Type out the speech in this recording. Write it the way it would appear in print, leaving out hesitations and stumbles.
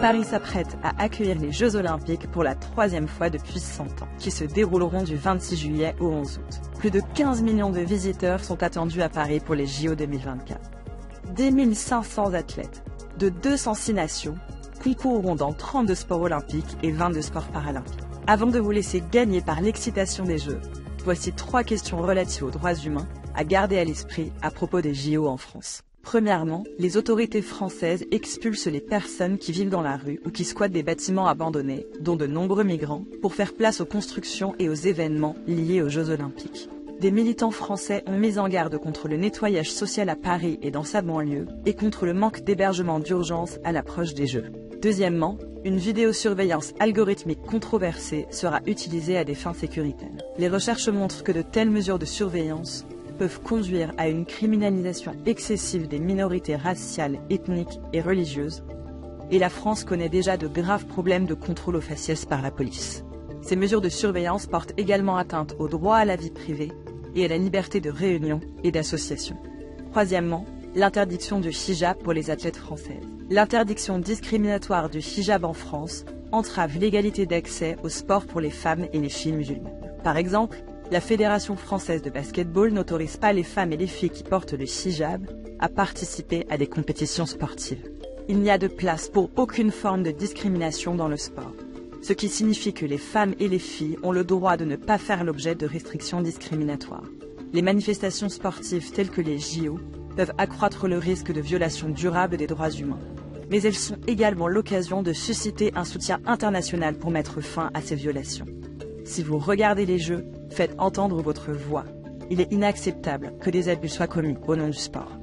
Paris s'apprête à accueillir les Jeux Olympiques pour la 3e fois depuis 100 ans, qui se dérouleront du 26 juillet au 11 août. Plus de 15 millions de visiteurs sont attendus à Paris pour les JO 2024. 10 500 athlètes de 206 nations concourront dans 32 sports olympiques et 22 sports paralympiques. Avant de vous laisser gagner par l'excitation des Jeux, voici 3 questions relatives aux droits humains à garder à l'esprit à propos des JO en France. Premièrement, les autorités françaises expulsent les personnes qui vivent dans la rue ou qui squattent des bâtiments abandonnés, dont de nombreux migrants, pour faire place aux constructions et aux événements liés aux Jeux Olympiques. Des militants français ont mis en garde contre le nettoyage social à Paris et dans sa banlieue, et contre le manque d'hébergement d'urgence à l'approche des Jeux. Deuxièmement, une vidéosurveillance algorithmique controversée sera utilisée à des fins sécuritaires. Les recherches montrent que de telles mesures de surveillance peuvent conduire à une criminalisation excessive des minorités raciales, ethniques et religieuses, et la France connaît déjà de graves problèmes de contrôle aux faciès par la police. Ces mesures de surveillance portent également atteinte au droit à la vie privée et à la liberté de réunion et d'association. Troisièmement, l'interdiction du hijab pour les athlètes françaises. L'interdiction discriminatoire du hijab en France entrave l'égalité d'accès au sport pour les femmes et les filles musulmanes. Par exemple, la Fédération française de basketball n'autorise pas les femmes et les filles qui portent le hijab à participer à des compétitions sportives. Il n'y a de place pour aucune forme de discrimination dans le sport, ce qui signifie que les femmes et les filles ont le droit de ne pas faire l'objet de restrictions discriminatoires. Les manifestations sportives telles que les JO peuvent accroître le risque de violation durable des droits humains. Mais elles sont également l'occasion de susciter un soutien international pour mettre fin à ces violations. Si vous regardez les Jeux, faites entendre votre voix. Il est inacceptable que des abus soient commis au nom du sport.